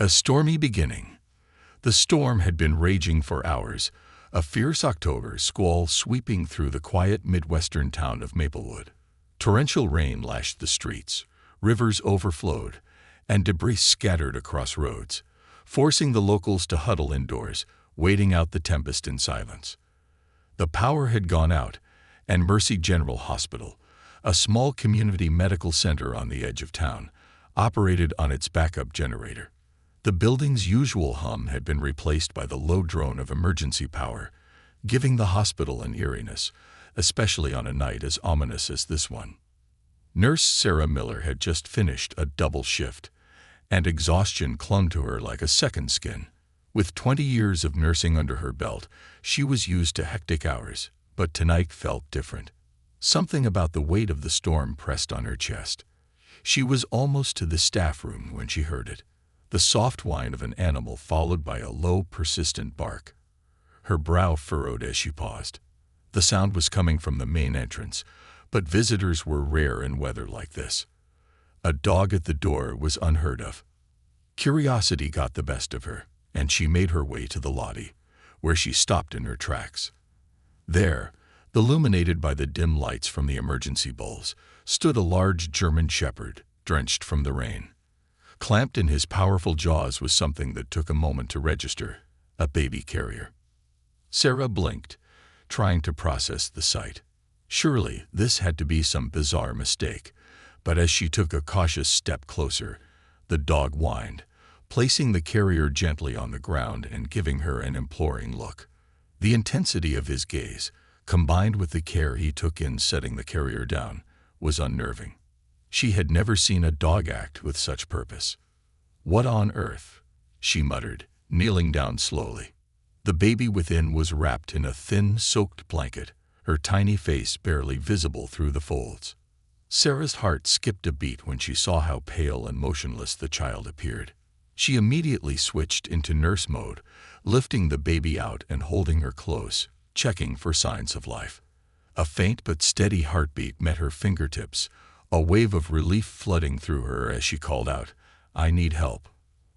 A stormy beginning. The storm had been raging for hours, a fierce October squall sweeping through the quiet Midwestern town of Maplewood. Torrential rain lashed the streets, rivers overflowed, and debris scattered across roads, forcing the locals to huddle indoors, waiting out the tempest in silence. The power had gone out, and Mercy General Hospital, a small community medical center on the edge of town, operated on its backup generator. The building's usual hum had been replaced by the low drone of emergency power, giving the hospital an eeriness, especially on a night as ominous as this one. Nurse Sarah Miller had just finished a double shift, and exhaustion clung to her like a second skin. With 20 years of nursing under her belt, she was used to hectic hours, but tonight felt different. Something about the weight of the storm pressed on her chest. She was almost to the staff room when she heard it, the soft whine of an animal followed by a low, persistent bark. Her brow furrowed as she paused. The sound was coming from the main entrance, but visitors were rare in weather like this. A dog at the door was unheard of. Curiosity got the best of her, and she made her way to the lobby, where she stopped in her tracks. There, illuminated by the dim lights from the emergency bulbs, stood a large German shepherd, drenched from the rain. Clamped in his powerful jaws was something that took a moment to register: a baby carrier. Sarah blinked, trying to process the sight. Surely this had to be some bizarre mistake, but as she took a cautious step closer, the dog whined, placing the carrier gently on the ground and giving her an imploring look. The intensity of his gaze, combined with the care he took in setting the carrier down, was unnerving. She had never seen a dog act with such purpose. "What on earth?" she muttered, kneeling down slowly. The baby within was wrapped in a thin, soaked blanket, her tiny face barely visible through the folds. Sarah's heart skipped a beat when she saw how pale and motionless the child appeared. She immediately switched into nurse mode, lifting the baby out and holding her close, checking for signs of life. A faint but steady heartbeat met her fingertips, a wave of relief flooding through her as she called out, "I need help.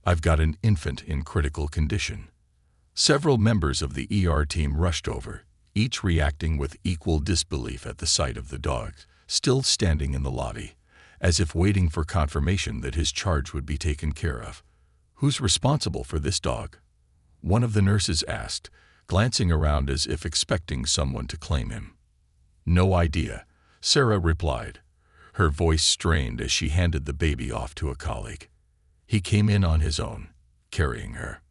I've got an infant in critical condition." Several members of the ER team rushed over, each reacting with equal disbelief at the sight of the dog, still standing in the lobby, as if waiting for confirmation that his charge would be taken care of. "Who's responsible for this dog?" one of the nurses asked, glancing around as if expecting someone to claim him. "No idea," Sarah replied, her voice strained as she handed the baby off to a colleague. "He came in on his own, carrying her."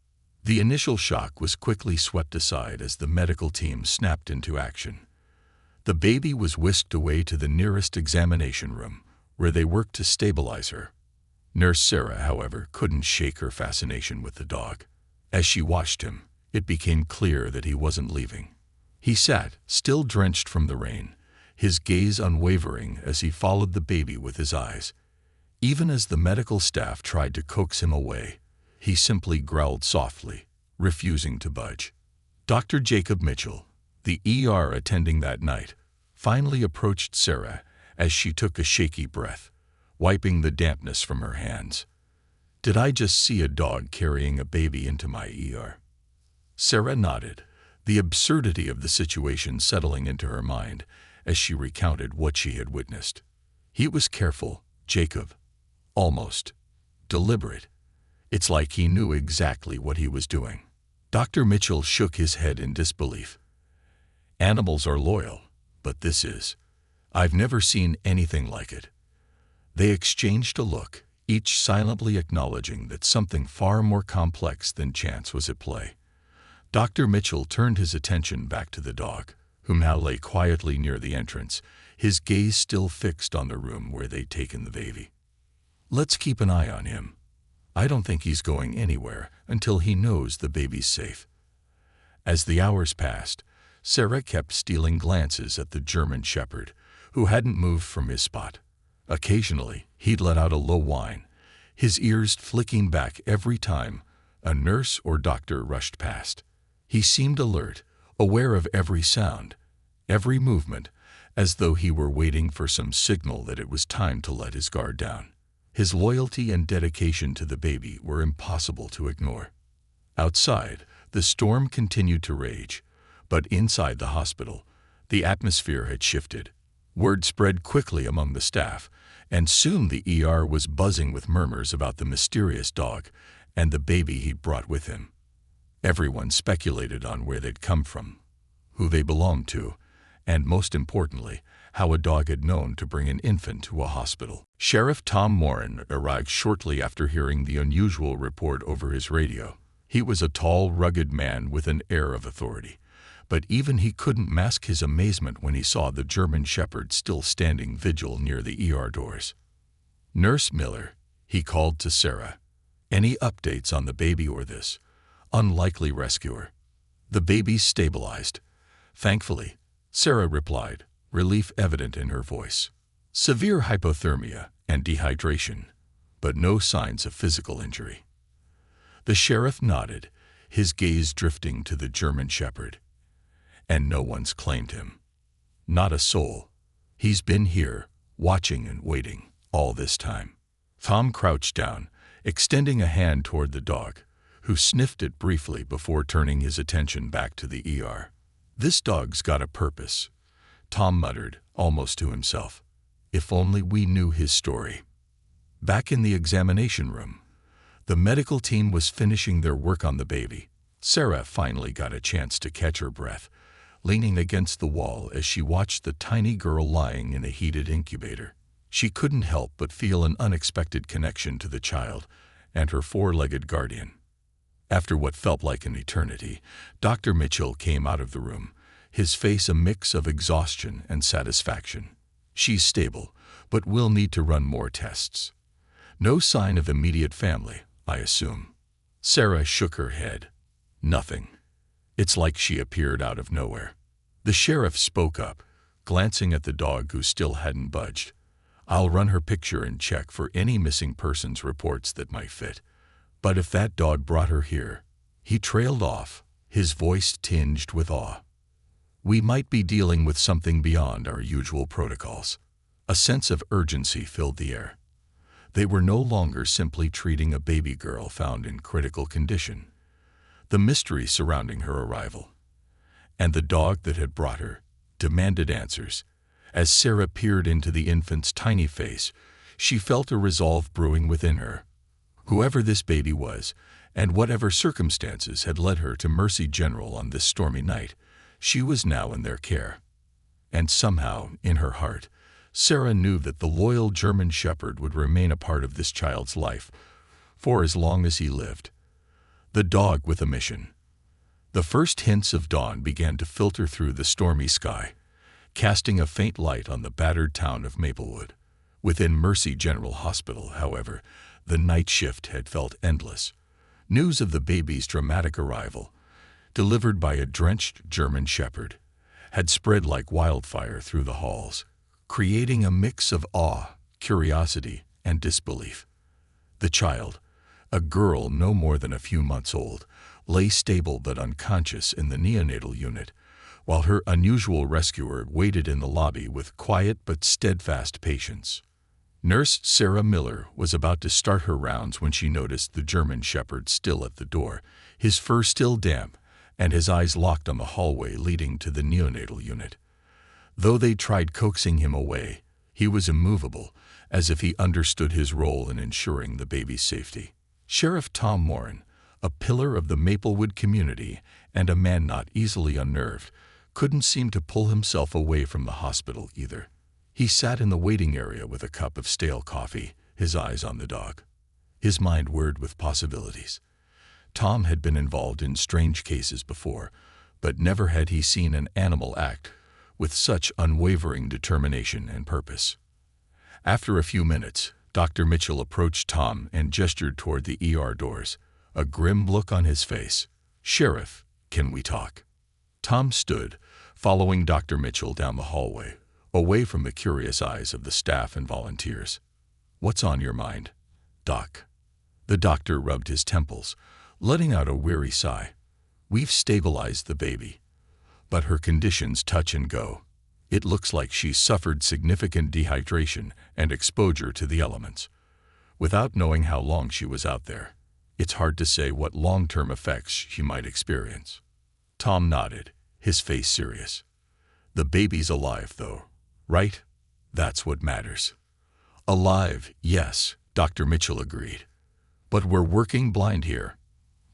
The initial shock was quickly swept aside as the medical team snapped into action. The baby was whisked away to the nearest examination room, where they worked to stabilize her. Nurse Sarah, however, couldn't shake her fascination with the dog. As she watched him, it became clear that he wasn't leaving. He sat, still drenched from the rain, his gaze unwavering as he followed the baby with his eyes. Even as the medical staff tried to coax him away, he simply growled softly, refusing to budge. Dr. Jacob Mitchell, the ER attending that night, finally approached Sarah as she took a shaky breath, wiping the dampness from her hands. "Did I just see a dog carrying a baby into my ER?" Sarah nodded, the absurdity of the situation settling into her mind as she recounted what she had witnessed. "He was careful, Jacob. Almost deliberate. It's like he knew exactly what he was doing." Dr. Mitchell shook his head in disbelief. "Animals are loyal, but this is... I've never seen anything like it." They exchanged a look, each silently acknowledging that something far more complex than chance was at play. Dr. Mitchell turned his attention back to the dog, who now lay quietly near the entrance, his gaze still fixed on the room where they'd taken the baby. "Let's keep an eye on him. I don't think he's going anywhere until he knows the baby's safe." As the hours passed, Sarah kept stealing glances at the German shepherd, who hadn't moved from his spot. Occasionally, he'd let out a low whine, his ears flicking back every time a nurse or doctor rushed past. He seemed alert, aware of every sound, every movement, as though he were waiting for some signal that it was time to let his guard down. His loyalty and dedication to the baby were impossible to ignore. Outside, the storm continued to rage, but inside the hospital, the atmosphere had shifted. Word spread quickly among the staff, and soon the ER was buzzing with murmurs about the mysterious dog and the baby he'd brought with him. Everyone speculated on where they'd come from, who they belonged to, and most importantly, how a dog had known to bring an infant to a hospital. Sheriff Tom Moran arrived shortly after hearing the unusual report over his radio. He was a tall, rugged man with an air of authority, but even he couldn't mask his amazement when he saw the German Shepherd still standing vigil near the ER doors. "Nurse Miller," he called to Sarah. "Any updates on the baby or this unlikely rescuer?" "The baby's stabilized, thankfully," Sarah replied, relief evident in her voice. "Severe hypothermia and dehydration, but no signs of physical injury." The sheriff nodded, his gaze drifting to the German Shepherd. "And no one's claimed him?" "Not a soul. He's been here, watching and waiting, all this time." Tom crouched down, extending a hand toward the dog, who sniffed it briefly before turning his attention back to the ER. "This dog's got a purpose," Tom muttered, almost to himself. "If only we knew his story." Back in the examination room, the medical team was finishing their work on the baby. Sarah finally got a chance to catch her breath, leaning against the wall as she watched the tiny girl lying in a heated incubator. She couldn't help but feel an unexpected connection to the child and her four-legged guardian. After what felt like an eternity, Dr. Mitchell came out of the room, his face a mix of exhaustion and satisfaction. "She's stable, but we'll need to run more tests." "No sign of immediate family, I assume?" Sarah shook her head. "Nothing. It's like she appeared out of nowhere." The sheriff spoke up, glancing at the dog who still hadn't budged. "I'll run her picture and check for any missing persons reports that might fit. But if that dog brought her here—" He trailed off, his voice tinged with awe. "We might be dealing with something beyond our usual protocols." A sense of urgency filled the air. They were no longer simply treating a baby girl found in critical condition. The mystery surrounding her arrival, and the dog that had brought her, demanded answers. As Sarah peered into the infant's tiny face, she felt a resolve brewing within her. Whoever this baby was, and whatever circumstances had led her to Mercy General on this stormy night, she was now in their care. And somehow, in her heart, Sarah knew that the loyal German Shepherd would remain a part of this child's life for as long as he lived. The dog with a mission. The first hints of dawn began to filter through the stormy sky, casting a faint light on the battered town of Maplewood. Within Mercy General Hospital, however, the night shift had felt endless. News of the baby's dramatic arrival, delivered by a drenched German Shepherd, had spread like wildfire through the halls, creating a mix of awe, curiosity, and disbelief. The child, a girl no more than a few months old, lay stable but unconscious in the neonatal unit, while her unusual rescuer waited in the lobby with quiet but steadfast patience. Nurse Sarah Miller was about to start her rounds when she noticed the German Shepherd still at the door, his fur still damp, and his eyes locked on the hallway leading to the neonatal unit. Though they tried coaxing him away, he was immovable, as if he understood his role in ensuring the baby's safety. Sheriff Tom Moran, a pillar of the Maplewood community and a man not easily unnerved, couldn't seem to pull himself away from the hospital either. He sat in the waiting area with a cup of stale coffee, his eyes on the dog. His mind whirred with possibilities. Tom had been involved in strange cases before, but never had he seen an animal act with such unwavering determination and purpose. After a few minutes, Dr. Mitchell approached Tom and gestured toward the ER doors, a grim look on his face. "Sheriff, can we talk?" Tom stood, following Dr. Mitchell down the hallway, away from the curious eyes of the staff and volunteers. "What's on your mind, Doc?" The doctor rubbed his temples, letting out a weary sigh. "We've stabilized the baby, but her condition's touch and go. It looks like she's suffered significant dehydration and exposure to the elements. Without knowing how long she was out there, it's hard to say what long-term effects she might experience. Tom nodded, his face serious. The baby's alive, though, right? That's what matters. Alive, yes, Dr. Mitchell agreed. But we're working blind here.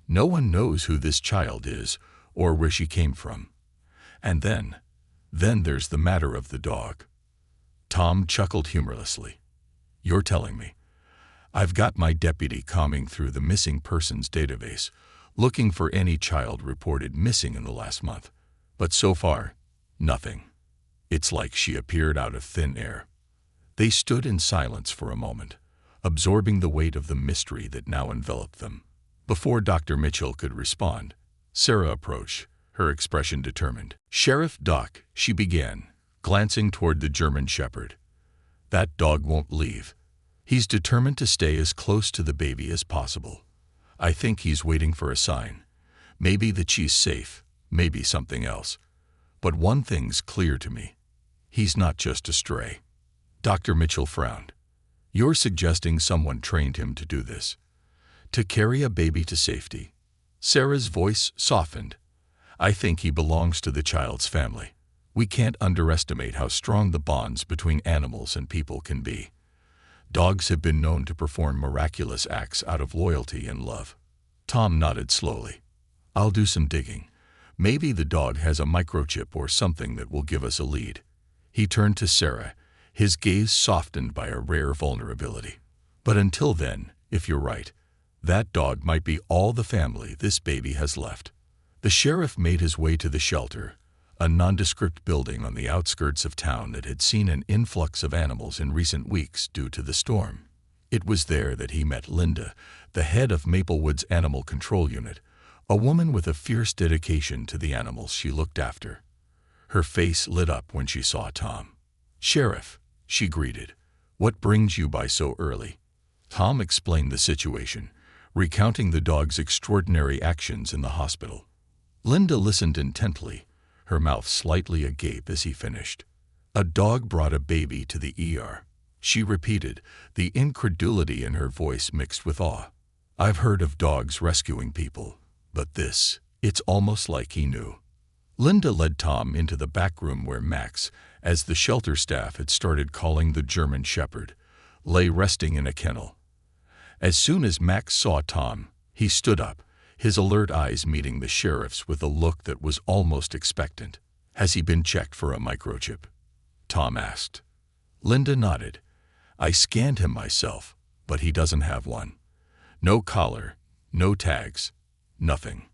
No one knows who this child is or where she came from. And then there's the matter of the dog. Tom chuckled humorlessly. You're telling me. I've got my deputy combing through the missing persons database, looking for any child reported missing in the last month. But so far, nothing. It's like she appeared out of thin air. They stood in silence for a moment, absorbing the weight of the mystery that now enveloped them. Before Dr. Mitchell could respond, Sarah approached, her expression determined. "Sheriff Doc," she began, glancing toward the German Shepherd. "That dog won't leave. He's determined to stay as close to the baby as possible. I think he's waiting for a sign. Maybe that she's safe, maybe something else. But one thing's clear to me. He's not just a stray." Dr. Mitchell frowned. "You're suggesting someone trained him to do this? To carry a baby to safety?" Sarah's voice softened. "I think he belongs to the child's family. We can't underestimate how strong the bonds between animals and people can be. Dogs have been known to perform miraculous acts out of loyalty and love." Tom nodded slowly. "I'll do some digging. Maybe the dog has a microchip or something that will give us a lead." He turned to Sarah, his gaze softened by a rare vulnerability. "But until then, if you're right, that dog might be all the family this baby has left." The sheriff made his way to the shelter, a nondescript building on the outskirts of town that had seen an influx of animals in recent weeks due to the storm. It was there that he met Linda, the head of Maplewood's Animal Control Unit, a woman with a fierce dedication to the animals she looked after. Her face lit up when she saw Tom. "Sheriff," she greeted, "what brings you by so early?" Tom explained the situation, recounting the dog's extraordinary actions in the hospital. Linda listened intently, her mouth slightly agape as he finished. "A dog brought a baby to the ER," she repeated, the incredulity in her voice mixed with awe. "I've heard of dogs rescuing people, but this, it's almost like he knew." Linda led Tom into the back room where Max, as the shelter staff had started calling the German Shepherd, lay resting in a kennel. As soon as Max saw Tom, he stood up, his alert eyes meeting the sheriff's with a look that was almost expectant. "Has he been checked for a microchip?" Tom asked. Linda nodded. "I scanned him myself, but he doesn't have one. No collar, no tags, nothing.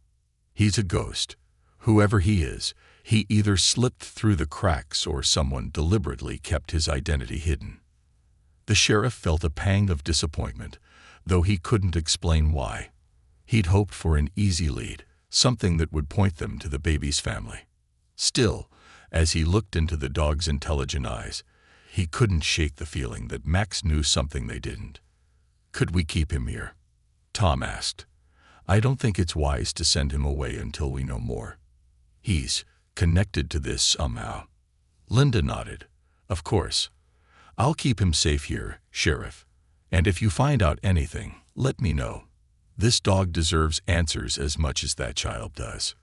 He's a ghost. Whoever he is, he either slipped through the cracks or someone deliberately kept his identity hidden." The sheriff felt a pang of disappointment, though he couldn't explain why. He'd hoped for an easy lead, something that would point them to the baby's family. Still, as he looked into the dog's intelligent eyes, he couldn't shake the feeling that Max knew something they didn't. "Could we keep him here?" Tom asked. "I don't think it's wise to send him away until we know more. He's connected to this somehow." Linda nodded. "Of course. I'll keep him safe here, Sheriff. And if you find out anything, let me know. This dog deserves answers as much as that child does."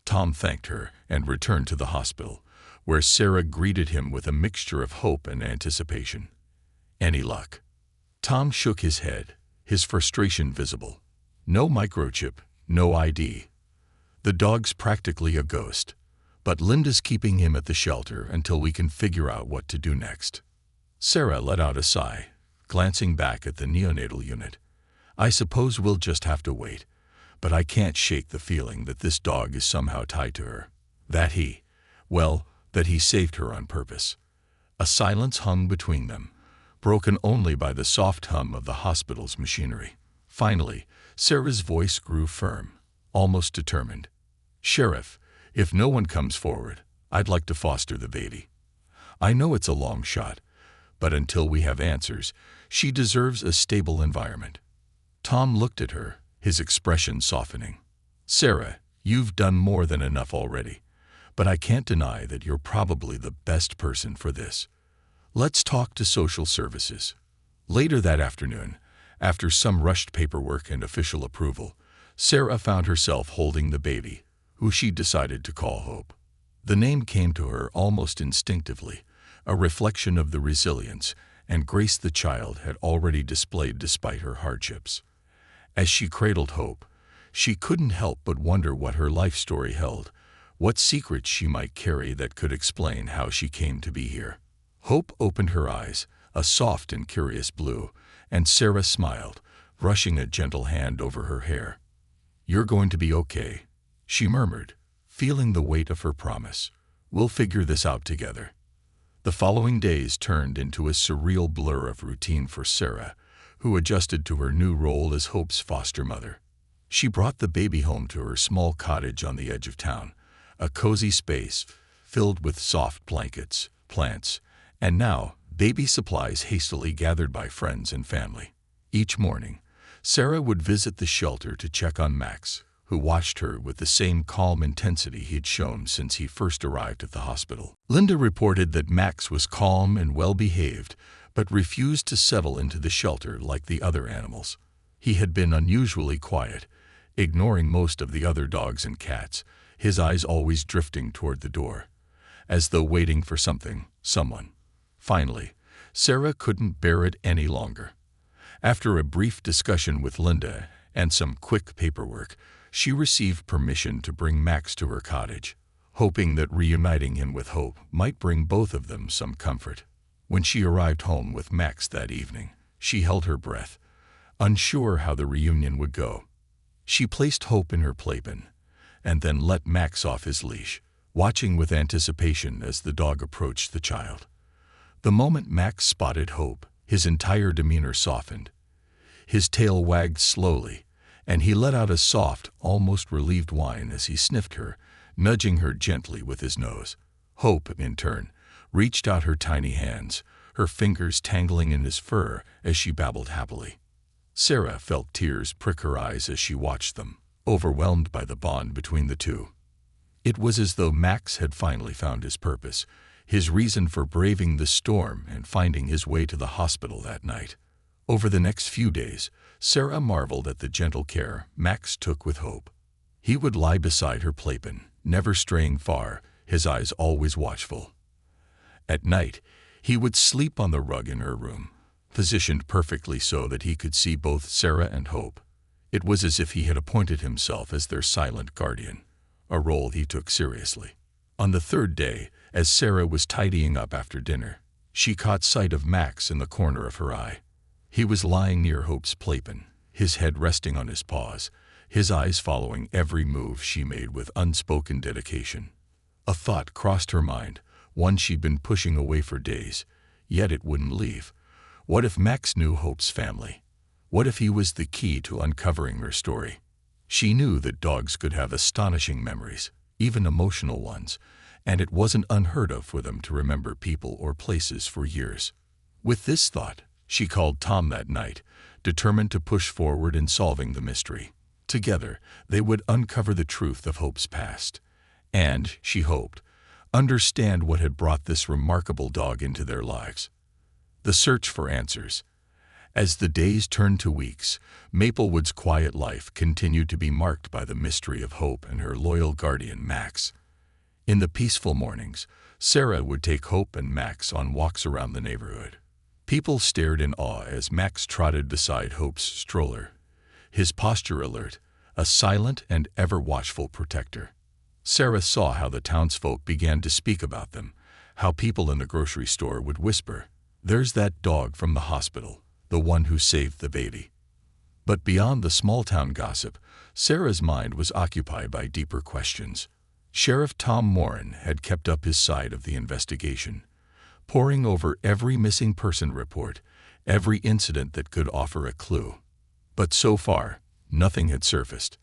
Tom thanked her and returned to the hospital, where Sarah greeted him with a mixture of hope and anticipation. "Any luck?" Tom shook his head, his frustration visible. "No microchip, no ID. The dog's practically a ghost, but Linda's keeping him at the shelter until we can figure out what to do next." Sarah let out a sigh, glancing back at the neonatal unit. "I suppose we'll just have to wait, but I can't shake the feeling that this dog is somehow tied to her. That he saved her on purpose." A silence hung between them, broken only by the soft hum of the hospital's machinery. Finally, Sarah's voice grew firm, almost determined. "Sheriff, if no one comes forward, I'd like to foster the baby. I know it's a long shot, but until we have answers, she deserves a stable environment." Tom looked at her, his expression softening. "Sarah, you've done more than enough already, but I can't deny that you're probably the best person for this. Let's talk to social services." Later that afternoon, After some rushed paperwork and official approval, Sarah found herself holding the baby, who she decided to call Hope. The name came to her almost instinctively, a reflection of the resilience and grace the child had already displayed despite her hardships. As she cradled Hope, she couldn't help but wonder what her life story held, what secrets she might carry that could explain how she came to be here. Hope opened her eyes, a soft and curious blue, and Sarah smiled, brushing a gentle hand over her hair. "You're going to be okay," she murmured, feeling the weight of her promise. "We'll figure this out together." The following days turned into a surreal blur of routine for Sarah, who adjusted to her new role as Hope's foster mother. She brought the baby home to her small cottage on the edge of town, a cozy space filled with soft blankets, plants, and now baby supplies hastily gathered by friends and family. Each morning, Sarah would visit the shelter to check on Max, who watched her with the same calm intensity he'd shown since he first arrived at the hospital. Linda reported that Max was calm and well-behaved, but refused to settle into the shelter like the other animals. He had been unusually quiet, ignoring most of the other dogs and cats, his eyes always drifting toward the door, as though waiting for someone. Finally, Sarah couldn't bear it any longer. After a brief discussion with Linda and some quick paperwork, she received permission to bring Max to her cottage, hoping that reuniting him with Hope might bring both of them some comfort. When she arrived home with Max that evening, she held her breath, unsure how the reunion would go. She placed Hope in her playpen, and then let Max off his leash, watching with anticipation as the dog approached the child. The moment Max spotted Hope, his entire demeanor softened. His tail wagged slowly, and he let out a soft, almost relieved whine as he sniffed her, nudging her gently with his nose. Hope, in turn, reached out her tiny hands, her fingers tangling in his fur as she babbled happily. Sarah felt tears prick her eyes as she watched them, overwhelmed by the bond between the two. It was as though Max had finally found his purpose, his reason for braving the storm and finding his way to the hospital that night. Over the next few days, Sarah marveled at the gentle care Max took with Hope. He would lie beside her playpen, never straying far, his eyes always watchful. At night, he would sleep on the rug in her room, positioned perfectly so that he could see both Sarah and Hope. It was as if he had appointed himself as their silent guardian, a role he took seriously. On the third day, as Sarah was tidying up after dinner, she caught sight of Max in the corner of her eye. He was lying near Hope's playpen, his head resting on his paws, his eyes following every move she made with unspoken dedication. A thought crossed her mind, one she'd been pushing away for days, yet it wouldn't leave. What if Max knew Hope's family? What if he was the key to uncovering her story? She knew that dogs could have astonishing memories, even emotional ones, and it wasn't unheard of for them to remember people or places for years. With this thought, she called Tom that night, determined to push forward in solving the mystery. Together, they would uncover the truth of Hope's past, and, she hoped, understand what had brought this remarkable dog into their lives. The search for answers. As the days turned to weeks, Maplewood's quiet life continued to be marked by the mystery of Hope and her loyal guardian, Max. In the peaceful mornings, Sarah would take Hope and Max on walks around the neighborhood. People stared in awe as Max trotted beside Hope's stroller, his posture alert, a silent and ever-watchful protector. Sarah saw how the townsfolk began to speak about them, how people in the grocery store would whisper, "There's that dog from the hospital, the one who saved the baby." But beyond the small-town gossip, Sarah's mind was occupied by deeper questions. Sheriff Tom Moran had kept up his side of the investigation, poring over every missing person report, every incident that could offer a clue. But so far, nothing had surfaced.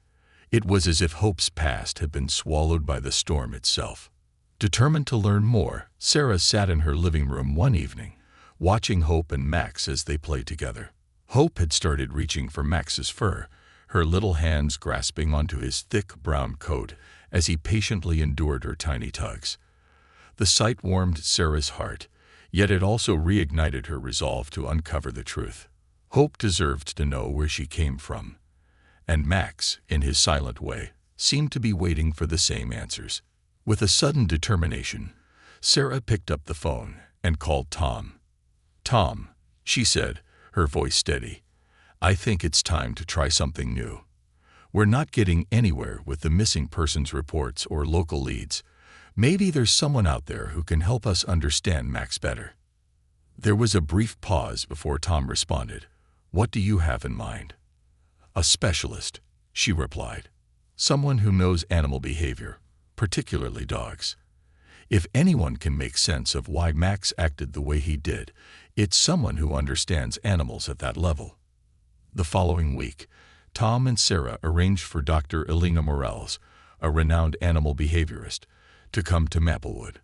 It was as if Hope's past had been swallowed by the storm itself. Determined to learn more, Sarah sat in her living room one evening, watching Hope and Max as they played together. Hope had started reaching for Max's fur, her little hands grasping onto his thick brown coat as he patiently endured her tiny tugs. The sight warmed Sarah's heart, yet it also reignited her resolve to uncover the truth. Hope deserved to know where she came from, and Max, in his silent way, seemed to be waiting for the same answers. With a sudden determination, Sarah picked up the phone and called Tom. "Tom," she said, her voice steady, "I think it's time to try something new. We're not getting anywhere with the missing persons reports or local leads. Maybe there's someone out there who can help us understand Max better." There was a brief pause before Tom responded. "What do you have in mind?" "A specialist," she replied. "Someone who knows animal behavior, particularly dogs. If anyone can make sense of why Max acted the way he did, it's someone who understands animals at that level." The following week, Tom and Sarah arranged for Dr. Elena Morales, a renowned animal behaviorist, to come to Maplewood.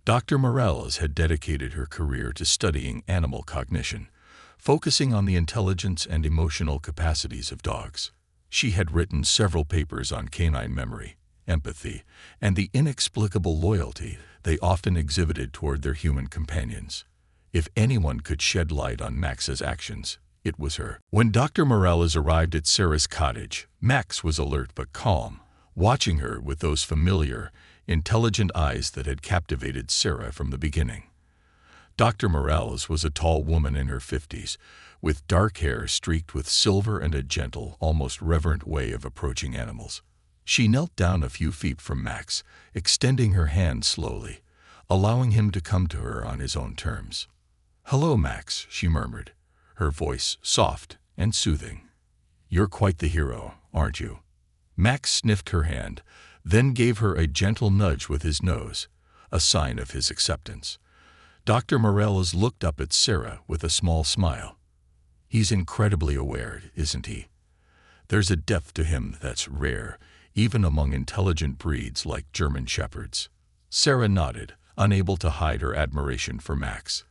Dr. Morales had dedicated her career to studying animal cognition, focusing on the intelligence and emotional capacities of dogs. She had written several papers on canine memory, empathy, and the inexplicable loyalty they often exhibited toward their human companions. If anyone could shed light on Max's actions, it was her. When Dr. Morales arrived at Sarah's cottage, Max was alert but calm, watching her with those familiar, intelligent eyes that had captivated Sarah from the beginning. Dr. Morales was a tall woman in her 50s, with dark hair streaked with silver and a gentle, almost reverent way of approaching animals. She knelt down a few feet from Max, extending her hand slowly, allowing him to come to her on his own terms. "Hello, Max," she murmured, her voice soft and soothing. "You're quite the hero, aren't you?" Max sniffed her hand, then gave her a gentle nudge with his nose, a sign of his acceptance. Dr. Morales looked up at Sarah with a small smile. "He's incredibly aware, isn't he? There's a depth to him that's rare, even among intelligent breeds like German Shepherds." Sarah nodded, unable to hide her admiration for Max.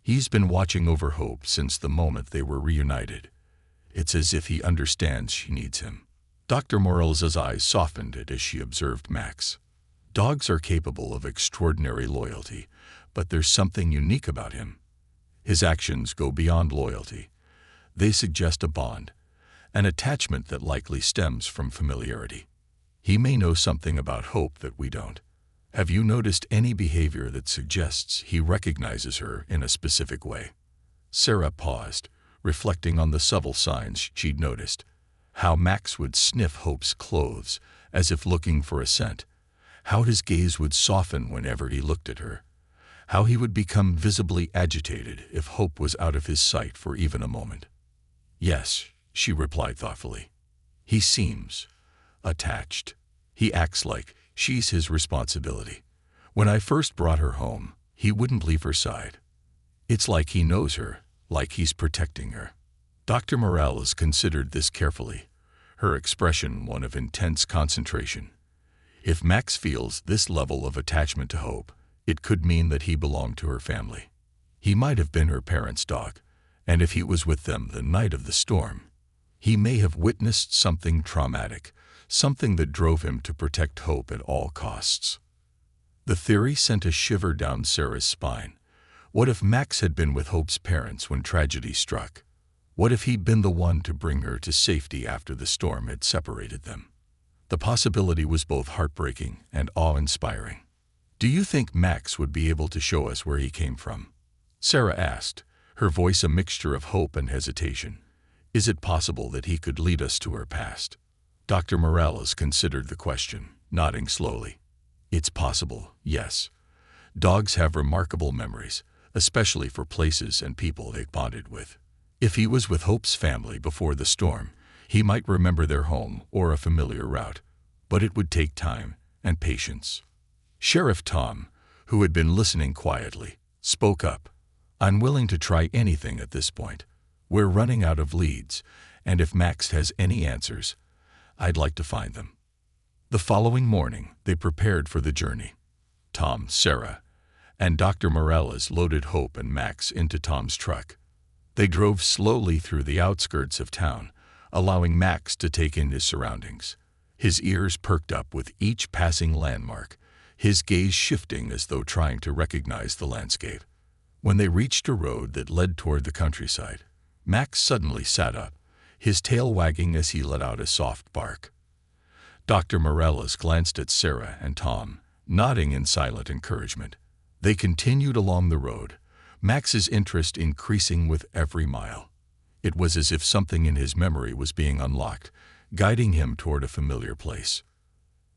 "He's been watching over Hope since the moment they were reunited. It's as if he understands she needs him." Dr. Morales' eyes softened as she observed Max. "Dogs are capable of extraordinary loyalty, but there's something unique about him. His actions go beyond loyalty. They suggest a bond, an attachment that likely stems from familiarity. He may know something about Hope that we don't. Have you noticed any behavior that suggests he recognizes her in a specific way?" Sarah paused, reflecting on the subtle signs she'd noticed. How Max would sniff Hope's clothes, as if looking for a scent. How his gaze would soften whenever he looked at her. How he would become visibly agitated if Hope was out of his sight for even a moment. "Yes," she replied thoughtfully. "He seems attached. He acts like she's his responsibility. When I first brought her home, he wouldn't leave her side. It's like he knows her, like he's protecting her." Dr. Morales considered this carefully, her expression one of intense concentration. If Max feels this level of attachment to Hope, it could mean that he belonged to her family. He might have been her parents' dog, and if he was with them the night of the storm, he may have witnessed something traumatic, something that drove him to protect Hope at all costs. The theory sent a shiver down Sarah's spine. What if Max had been with Hope's parents when tragedy struck? What if he'd been the one to bring her to safety after the storm had separated them? The possibility was both heartbreaking and awe-inspiring. "Do you think Max would be able to show us where he came from?" Sarah asked, her voice a mixture of hope and hesitation. "Is it possible that he could lead us to her past?" Dr. Morales considered the question, nodding slowly. "It's possible, yes. Dogs have remarkable memories, especially for places and people they've bonded with. If he was with Hope's family before the storm, he might remember their home or a familiar route, but it would take time and patience." Sheriff Tom, who had been listening quietly, spoke up. "I'm willing to try anything at this point. We're running out of leads, and if Max has any answers, I'd like to find them." The following morning, they prepared for the journey. Tom, Sarah, and Dr. Morales loaded Hope and Max into Tom's truck. They drove slowly through the outskirts of town, allowing Max to take in his surroundings. His ears perked up with each passing landmark, his gaze shifting as though trying to recognize the landscape. When they reached a road that led toward the countryside, Max suddenly sat up, his tail wagging as he let out a soft bark. Dr. Morales glanced at Sarah and Tom, nodding in silent encouragement. They continued along the road, Max's interest increasing with every mile. It was as if something in his memory was being unlocked, guiding him toward a familiar place.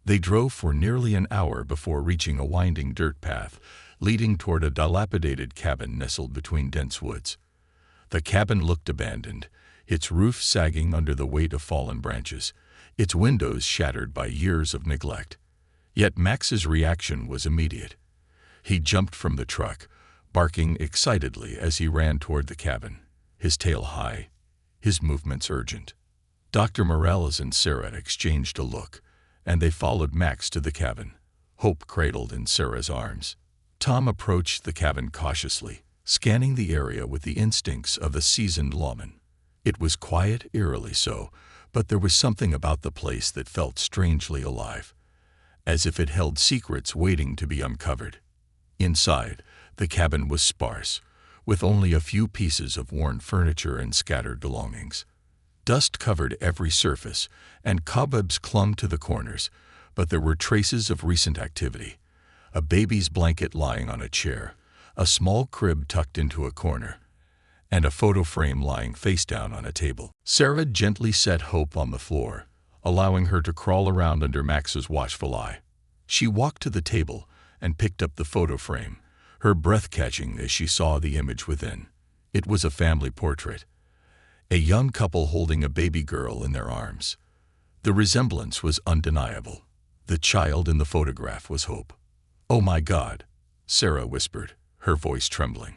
They drove for nearly an hour before reaching a winding dirt path, leading toward a dilapidated cabin nestled between dense woods. The cabin looked abandoned, its roof sagging under the weight of fallen branches, its windows shattered by years of neglect. Yet Max's reaction was immediate. He jumped from the truck, barking excitedly as he ran toward the cabin, his tail high, his movements urgent. Dr. Morales and Sarah exchanged a look, and they followed Max to the cabin, Hope cradled in Sarah's arms. Tom approached the cabin cautiously, scanning the area with the instincts of a seasoned lawman. It was quiet, eerily so, but there was something about the place that felt strangely alive, as if it held secrets waiting to be uncovered. Inside, the cabin was sparse, with only a few pieces of worn furniture and scattered belongings. Dust covered every surface, and cobwebs clung to the corners, but there were traces of recent activity. A baby's blanket lying on a chair, a small crib tucked into a corner, and a photo frame lying face down on a table. Sarah gently set Hope on the floor, allowing her to crawl around under Max's watchful eye. She walked to the table and picked up the photo frame, her breath catching as she saw the image within. It was a family portrait, a young couple holding a baby girl in their arms. The resemblance was undeniable. The child in the photograph was Hope. "Oh my God," Sarah whispered, her voice trembling.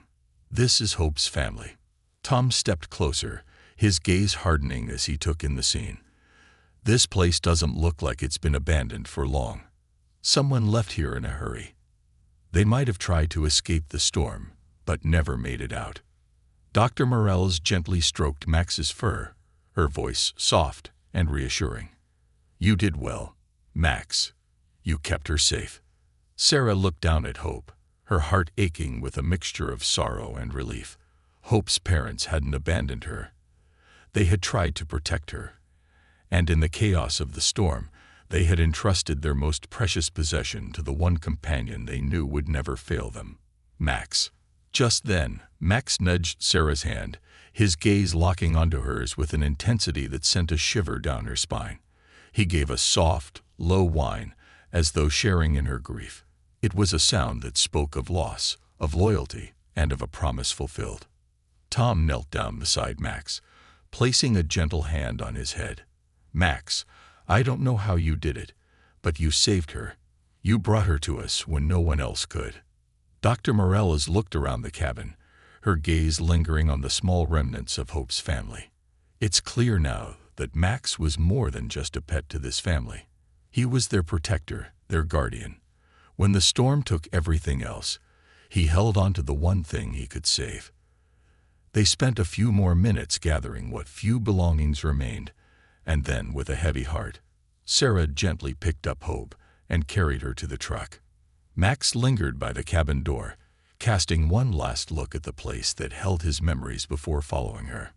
"This is Hope's family." Tom stepped closer, his gaze hardening as he took in the scene. "This place doesn't look like it's been abandoned for long. Someone left here in a hurry. They might have tried to escape the storm, but never made it out." Dr. Morales gently stroked Max's fur, her voice soft and reassuring. "You did well, Max. You kept her safe." Sarah looked down at Hope, her heart aching with a mixture of sorrow and relief. Hope's parents hadn't abandoned her. They had tried to protect her, and in the chaos of the storm, they had entrusted their most precious possession to the one companion they knew would never fail them, Max. Just then, Max nudged Sarah's hand, his gaze locking onto hers with an intensity that sent a shiver down her spine. He gave a soft, low whine, as though sharing in her grief. It was a sound that spoke of loss, of loyalty, and of a promise fulfilled. Tom knelt down beside Max, placing a gentle hand on his head. "Max, I don't know how you did it, but you saved her. You brought her to us when no one else could." Dr. Morales looked around the cabin, her gaze lingering on the small remnants of Hope's family. It's clear now that Max was more than just a pet to this family. He was their protector, their guardian. When the storm took everything else, he held on to the one thing he could save. They spent a few more minutes gathering what few belongings remained, and then, with a heavy heart, Sarah gently picked up Hope and carried her to the truck. Max lingered by the cabin door, casting one last look at the place that held his memories before following her.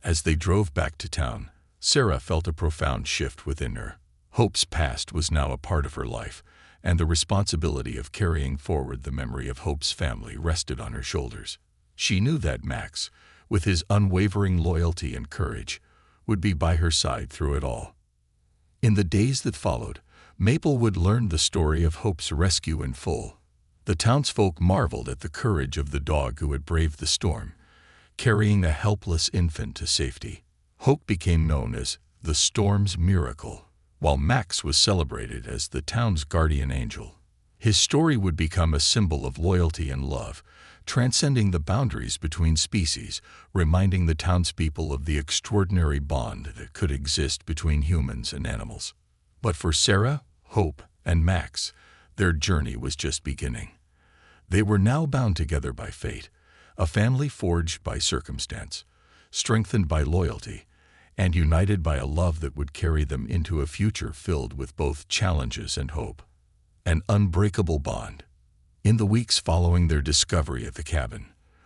As they drove back to town, Sarah felt a profound shift within her. Hope's past was now a part of her life, and the responsibility of carrying forward the memory of Hope's family rested on her shoulders. She knew that Max, with his unwavering loyalty and courage, would be by her side through it all. In the days that followed, Maplewood learned the story of Hope's rescue in full. The townsfolk marveled at the courage of the dog who had braved the storm, carrying a helpless infant to safety. Hope became known as the storm's miracle, while Max was celebrated as the town's guardian angel. His story would become a symbol of loyalty and love, transcending the boundaries between species, reminding the townspeople of the extraordinary bond that could exist between humans and animals. But for Sarah, Hope, and Max, their journey was just beginning. They were now bound together by fate, a family forged by circumstance, strengthened by loyalty, and united by a love that would carry them into a future filled with both challenges and hope. An unbreakable bond. In the weeks following their discovery at the cabin,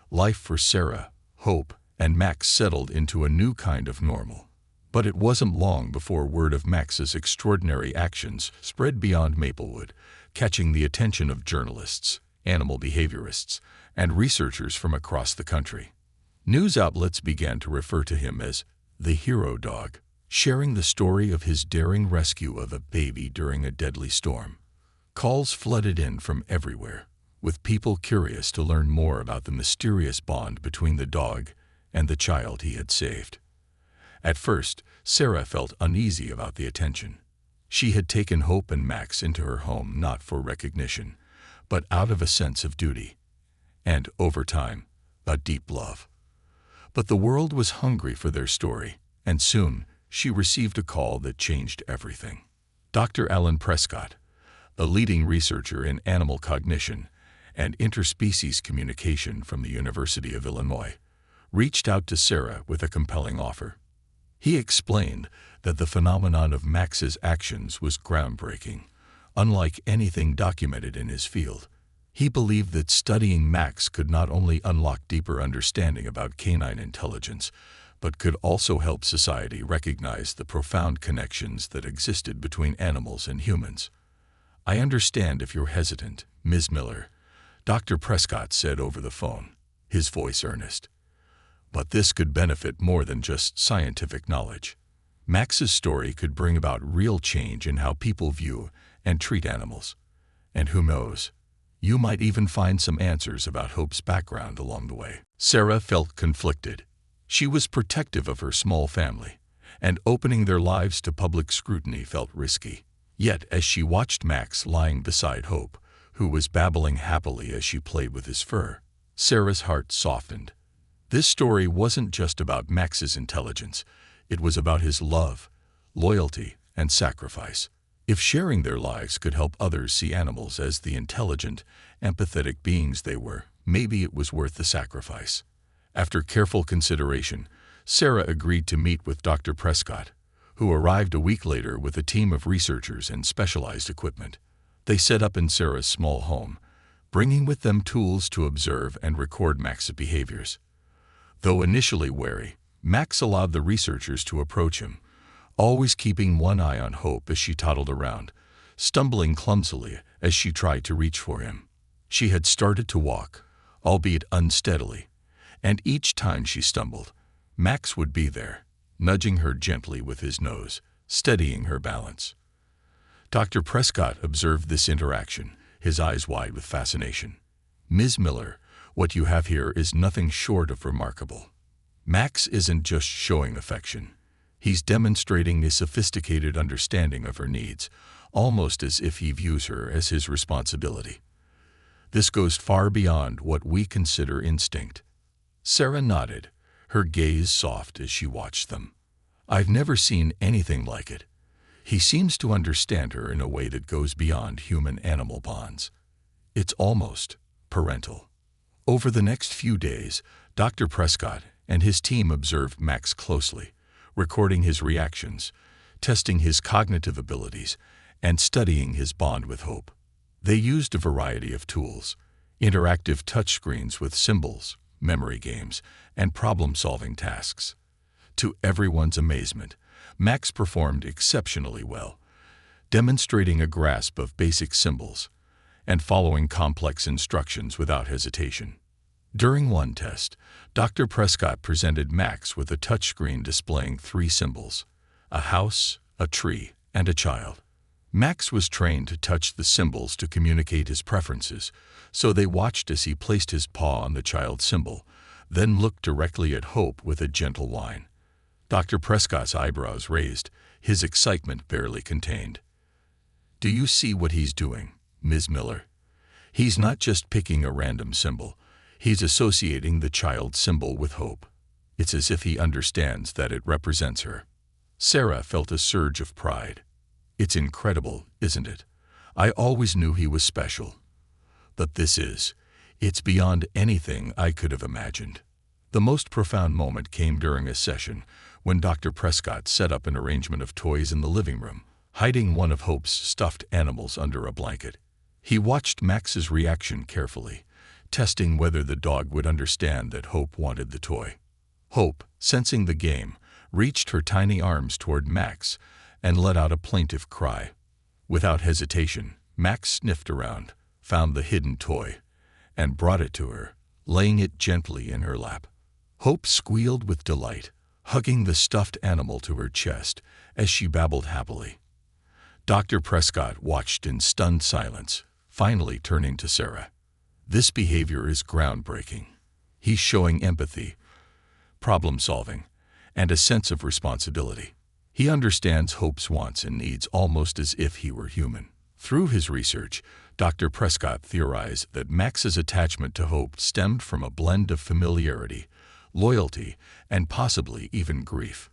life for Sarah, Hope, and Max settled into a new kind of normal. But it wasn't long before word of Max's extraordinary actions spread beyond Maplewood, catching the attention of journalists, animal behaviorists, and researchers from across the country. News outlets began to refer to him as the hero dog, sharing the story of his daring rescue of a baby during a deadly storm. Calls flooded in from everywhere, with people curious to learn more about the mysterious bond between the dog and the child he had saved. At first, Sarah felt uneasy about the attention. She had taken Hope and Max into her home not for recognition, but out of a sense of duty, and, over time, a deep love. But the world was hungry for their story, and soon she received a call that changed everything. Dr. Alan Prescott, a leading researcher in animal cognition and interspecies communication from the University of Illinois, reached out to Sarah with a compelling offer. He explained that the phenomenon of Max's actions was groundbreaking, unlike anything documented in his field. He believed that studying Max could not only unlock deeper understanding about canine intelligence, but could also help society recognize the profound connections that existed between animals and humans. "I understand if you're hesitant, Ms. Miller," Dr. Prescott said over the phone, his voice earnest. "But this could benefit more than just scientific knowledge. Max's story could bring about real change in how people view and treat animals. And who knows, you might even find some answers about Hope's background along the way." Sarah felt conflicted. She was protective of her small family, and opening their lives to public scrutiny felt risky. Yet, as she watched Max lying beside Hope, who was babbling happily as she played with his fur, Sarah's heart softened. This story wasn't just about Max's intelligence. It was about his love, loyalty, and sacrifice. If sharing their lives could help others see animals as the intelligent, empathetic beings they were, maybe it was worth the sacrifice. After careful consideration, Sarah agreed to meet with Dr. Prescott, who arrived a week later with a team of researchers and specialized equipment. They set up in Sarah's small home, bringing with them tools to observe and record Max's behaviors. Though initially wary, Max allowed the researchers to approach him, always keeping one eye on Hope as she toddled around, stumbling clumsily as she tried to reach for him. She had started to walk, albeit unsteadily, and each time she stumbled, Max would be there, nudging her gently with his nose, steadying her balance. Dr. Prescott observed this interaction, his eyes wide with fascination. "Ms. Miller, what you have here is nothing short of remarkable. Max isn't just showing affection. He's demonstrating a sophisticated understanding of her needs, almost as if he views her as his responsibility. This goes far beyond what we consider instinct." Sarah nodded, her gaze soft as she watched them. "I've never seen anything like it. He seems to understand her in a way that goes beyond human-animal bonds. It's almost parental." Over the next few days, Dr. Prescott and his team observed Max closely, recording his reactions, testing his cognitive abilities, and studying his bond with Hope. They used a variety of tools, interactive touchscreens with symbols, memory games, and problem-solving tasks. To everyone's amazement, Max performed exceptionally well, demonstrating a grasp of basic symbols and following complex instructions without hesitation. During one test, Dr. Prescott presented Max with a touchscreen displaying 3 symbols: a house, a tree, and a child. Max was trained to touch the symbols to communicate his preferences, so they watched as he placed his paw on the child's symbol, then looked directly at Hope with a gentle whine. Dr. Prescott's eyebrows raised, his excitement barely contained. "Do you see what he's doing, Ms. Miller? He's not just picking a random symbol. He's associating the child's symbol with Hope. It's as if he understands that it represents her." Sarah felt a surge of pride. "It's incredible, isn't it? I always knew he was special. But it's beyond anything I could have imagined." The most profound moment came during a session when Dr. Prescott set up an arrangement of toys in the living room, hiding one of Hope's stuffed animals under a blanket. He watched Max's reaction carefully, testing whether the dog would understand that Hope wanted the toy. Hope, sensing the game, reached her tiny arms toward Max and let out a plaintive cry. Without hesitation, Max sniffed around, found the hidden toy, and brought it to her, laying it gently in her lap. Hope squealed with delight, hugging the stuffed animal to her chest as she babbled happily. Dr. Prescott watched in stunned silence, finally turning to Sarah. "This behavior is groundbreaking. He's showing empathy, problem-solving, and a sense of responsibility. He understands Hope's wants and needs almost as if he were human." Through his research, Dr. Prescott theorized that Max's attachment to Hope stemmed from a blend of familiarity, loyalty, and possibly even grief.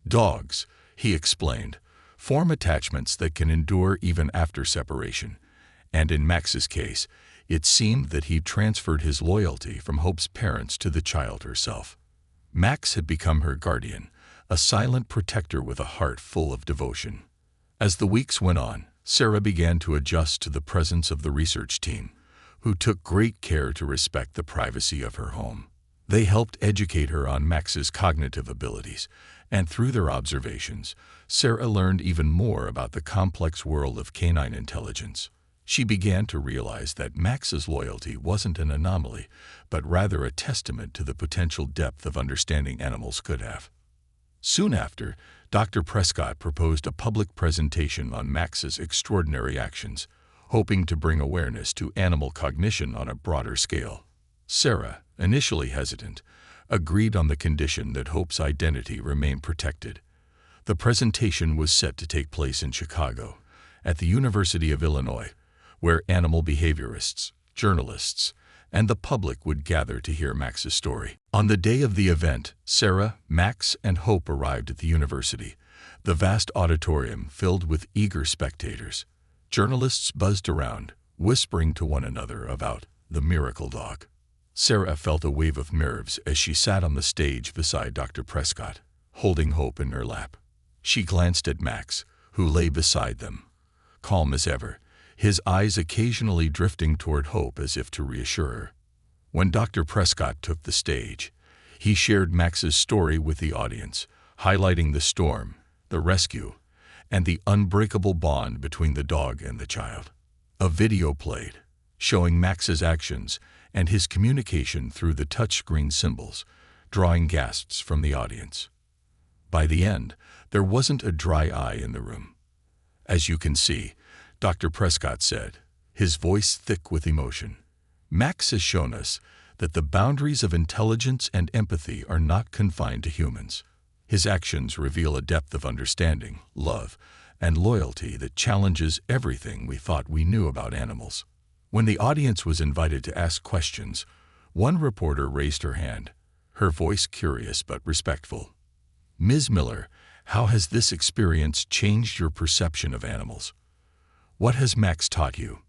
Dogs, he explained, form attachments that can endure even after separation, and in Max's case, it seemed that he transferred his loyalty from Hope's parents to the child herself. Max had become her guardian, a silent protector with a heart full of devotion. As the weeks went on, Sarah began to adjust to the presence of the research team, who took great care to respect the privacy of her home. They helped educate her on Max's cognitive abilities, and through their observations, Sarah learned even more about the complex world of canine intelligence. She began to realize that Max's loyalty wasn't an anomaly, but rather a testament to the potential depth of understanding animals could have. Soon after, Dr. Prescott proposed a public presentation on Max's extraordinary actions, hoping to bring awareness to animal cognition on a broader scale. Sarah, initially hesitant, agreed on the condition that Hope's identity remain protected. The presentation was set to take place in Chicago, at the University of Illinois, where animal behaviorists, journalists, and the public would gather to hear Max's story. On the day of the event, Sarah, Max, and Hope arrived at the university, the vast auditorium filled with eager spectators. Journalists buzzed around, whispering to one another about the miracle dog. Sarah felt a wave of nerves as she sat on the stage beside Dr. Prescott, holding Hope in her lap. She glanced at Max, who lay beside them, calm as ever, his eyes occasionally drifting toward Hope as if to reassure her. When Dr. Prescott took the stage, he shared Max's story with the audience, highlighting the storm, the rescue, and the unbreakable bond between the dog and the child. A video played, showing Max's actions and his communication through the touchscreen symbols, drawing gasps from the audience. By the end, there wasn't a dry eye in the room. "As you can see," Dr. Prescott said, his voice thick with emotion, "Max has shown us that the boundaries of intelligence and empathy are not confined to humans. His actions reveal a depth of understanding, love, and loyalty that challenges everything we thought we knew about animals." When the audience was invited to ask questions, one reporter raised her hand, her voice curious but respectful. "Ms. Miller, how has this experience changed your perception of animals? What has Max taught you?"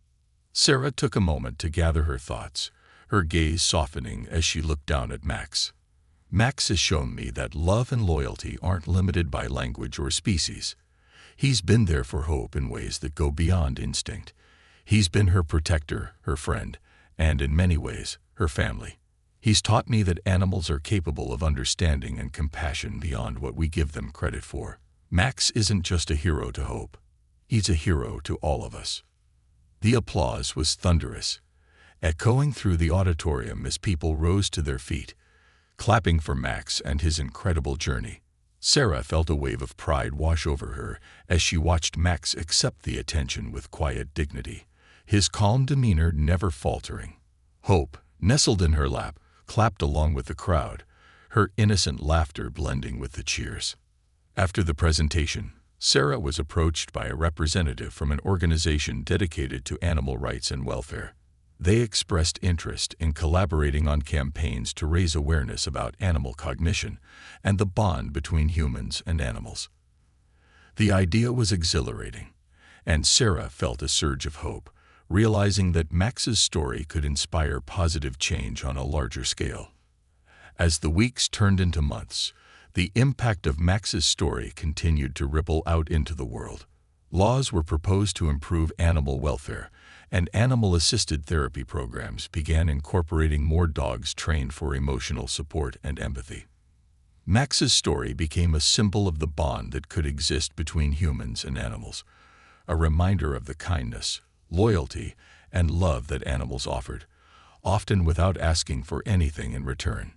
Sarah took a moment to gather her thoughts, her gaze softening as she looked down at Max. "Max has shown me that love and loyalty aren't limited by language or species. He's been there for Hope in ways that go beyond instinct. He's been her protector, her friend, and in many ways, her family. He's taught me that animals are capable of understanding and compassion beyond what we give them credit for. Max isn't just a hero to Hope. He's a hero to all of us." The applause was thunderous, echoing through the auditorium as people rose to their feet, clapping for Max and his incredible journey. Sarah felt a wave of pride wash over her as she watched Max accept the attention with quiet dignity, his calm demeanor never faltering. Hope, nestled in her lap, clapped along with the crowd, her innocent laughter blending with the cheers. After the presentation, Sarah was approached by a representative from an organization dedicated to animal rights and welfare. They expressed interest in collaborating on campaigns to raise awareness about animal cognition and the bond between humans and animals. The idea was exhilarating, and Sarah felt a surge of hope, realizing that Max's story could inspire positive change on a larger scale. As the weeks turned into months, the impact of Max's story continued to ripple out into the world. Laws were proposed to improve animal welfare, and animal-assisted therapy programs began incorporating more dogs trained for emotional support and empathy. Max's story became a symbol of the bond that could exist between humans and animals, a reminder of the kindness, loyalty, and love that animals offered, often without asking for anything in return.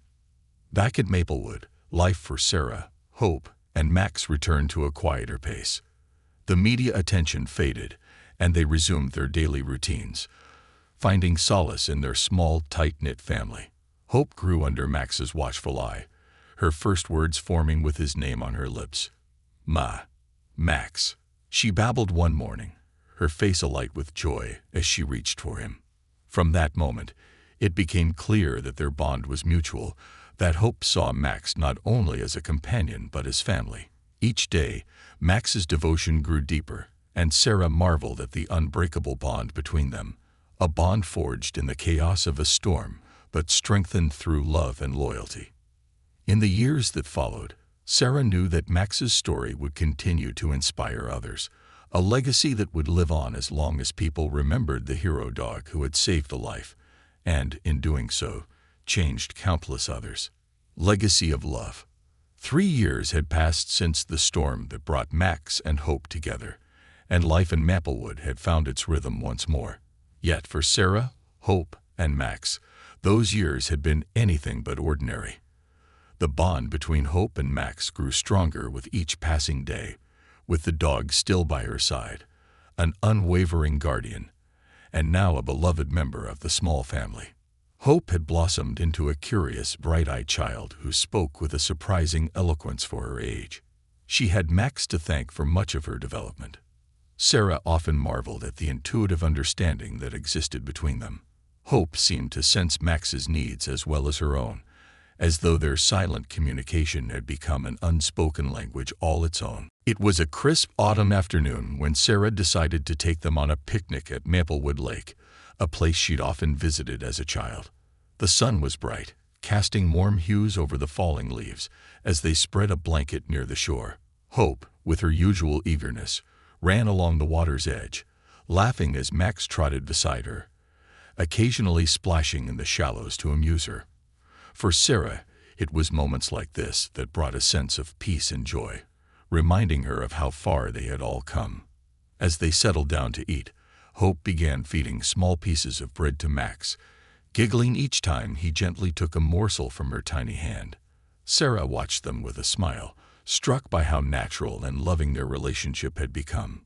Back at Maplewood, life for Sarah, Hope, and Max returned to a quieter pace. The media attention faded, and they resumed their daily routines, finding solace in their small, tight-knit family. Hope grew under Max's watchful eye, her first words forming with his name on her lips. "Ma, Max," she babbled one morning, her face alight with joy as she reached for him. From that moment, it became clear that their bond was mutual, that Hope saw Max not only as a companion but as family. Each day, Max's devotion grew deeper, and Sarah marveled at the unbreakable bond between them, a bond forged in the chaos of a storm, but strengthened through love and loyalty. In the years that followed, Sarah knew that Max's story would continue to inspire others, a legacy that would live on as long as people remembered the hero dog who had saved a life, and, in doing so, changed countless others. Legacy of love. 3 years had passed since the storm that brought Max and Hope together, and life in Maplewood had found its rhythm once more. Yet for Sarah, Hope, and Max, those years had been anything but ordinary. The bond between Hope and Max grew stronger with each passing day, with the dog still by her side, an unwavering guardian, and now a beloved member of the small family. Hope had blossomed into a curious, bright-eyed child who spoke with a surprising eloquence for her age. She had Max to thank for much of her development. Sarah often marveled at the intuitive understanding that existed between them. Hope seemed to sense Max's needs as well as her own, as though their silent communication had become an unspoken language all its own. It was a crisp autumn afternoon when Sarah decided to take them on a picnic at Maplewood Lake, a place she'd often visited as a child. The sun was bright, casting warm hues over the falling leaves as they spread a blanket near the shore. Hope, with her usual eagerness, ran along the water's edge, laughing as Max trotted beside her, occasionally splashing in the shallows to amuse her. For Sarah, it was moments like this that brought a sense of peace and joy, reminding her of how far they had all come. As they settled down to eat, Hope began feeding small pieces of bread to Max, giggling each time he gently took a morsel from her tiny hand. Sarah watched them with a smile, struck by how natural and loving their relationship had become.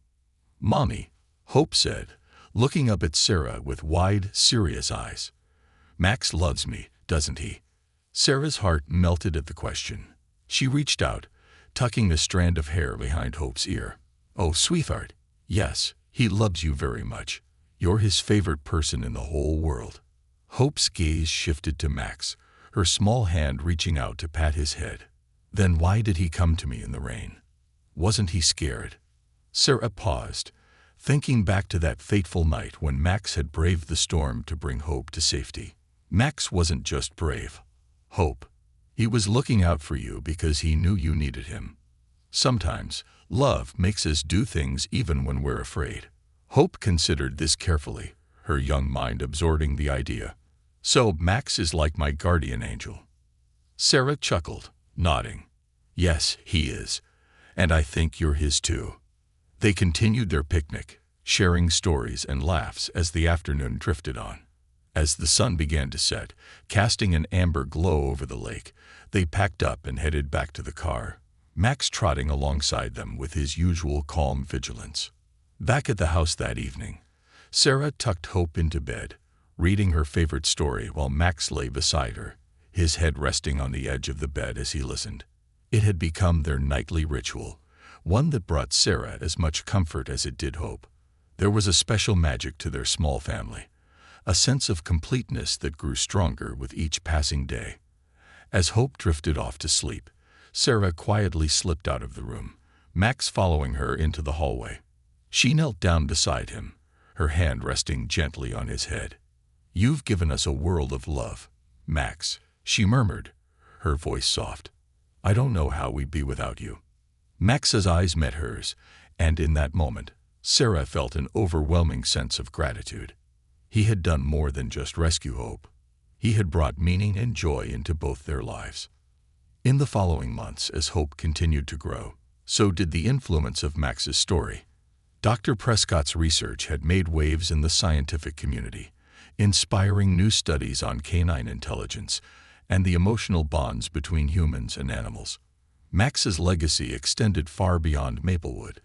"Mommy," Hope said, looking up at Sarah with wide, serious eyes. "Max loves me, doesn't he?" Sarah's heart melted at the question. She reached out, tucking a strand of hair behind Hope's ear. "Oh, sweetheart, yes, he loves you very much. You're his favorite person in the whole world." Hope's gaze shifted to Max, her small hand reaching out to pat his head. "Then why did he come to me in the rain? Wasn't he scared?" Sarah paused, thinking back to that fateful night when Max had braved the storm to bring Hope to safety. Max wasn't just brave, Hope. He was looking out for you because he knew you needed him. Sometimes, love makes us do things even when we're afraid. Hope considered this carefully, her young mind absorbing the idea. "So Max is like my guardian angel." Sarah chuckled, nodding. "Yes, he is. And I think you're his too." They continued their picnic, sharing stories and laughs as the afternoon drifted on. As the sun began to set, casting an amber glow over the lake, they packed up and headed back to the car, Max trotting alongside them with his usual calm vigilance. Back at the house that evening, Sarah tucked Hope into bed, reading her favorite story while Max lay beside her, his head resting on the edge of the bed as he listened. It had become their nightly ritual, one that brought Sarah as much comfort as it did Hope. There was a special magic to their small family, a sense of completeness that grew stronger with each passing day. As Hope drifted off to sleep, Sarah quietly slipped out of the room, Max following her into the hallway. She knelt down beside him, her hand resting gently on his head. "You've given us a world of love, Max," she murmured, her voice soft. "I don't know how we'd be without you." Max's eyes met hers, and in that moment, Sarah felt an overwhelming sense of gratitude. He had done more than just rescue Hope. He had brought meaning and joy into both their lives. In the following months, as hope continued to grow, so did the influence of Max's story. Dr. Prescott's research had made waves in the scientific community, inspiring new studies on canine intelligence and the emotional bonds between humans and animals. Max's legacy extended far beyond Maplewood,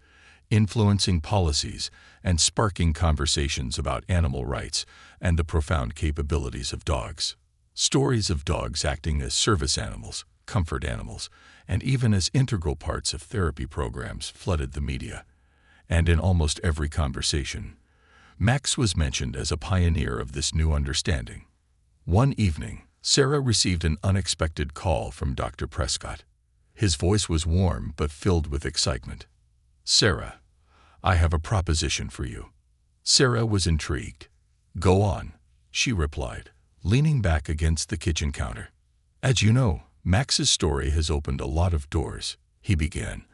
influencing policies and sparking conversations about animal rights and the profound capabilities of dogs. Stories of dogs acting as service animals, comfort animals, and even as integral parts of therapy programs flooded the media. And in almost every conversation, Max was mentioned as a pioneer of this new understanding. One evening, Sarah received an unexpected call from Dr. Prescott. His voice was warm but filled with excitement. "Sarah, I have a proposition for you." Sarah was intrigued. "Go on," she replied, leaning back against the kitchen counter. "As you know, Max's story has opened a lot of doors," he began.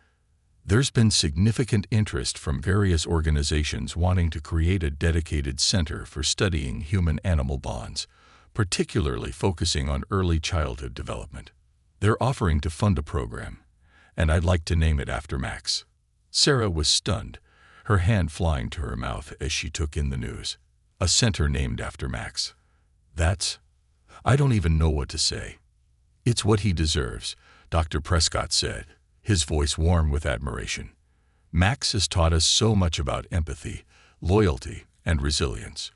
"There's been significant interest from various organizations wanting to create a dedicated center for studying human-animal bonds, particularly focusing on early childhood development. They're offering to fund a program, and I'd like to name it after Max." Sarah was stunned, her hand flying to her mouth as she took in the news. "A center named after Max. I don't even know what to say." "It's what he deserves," Dr. Prescott said, his voice warm with admiration. "Max has taught us so much about empathy, loyalty, and resilience.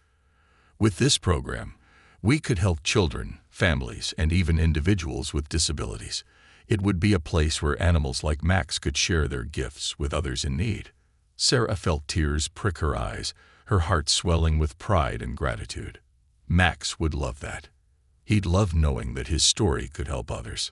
With this program, we could help children, families, and even individuals with disabilities. It would be a place where animals like Max could share their gifts with others in need." Sarah felt tears prick her eyes, her heart swelling with pride and gratitude. Max would love that. He'd love knowing that his story could help others.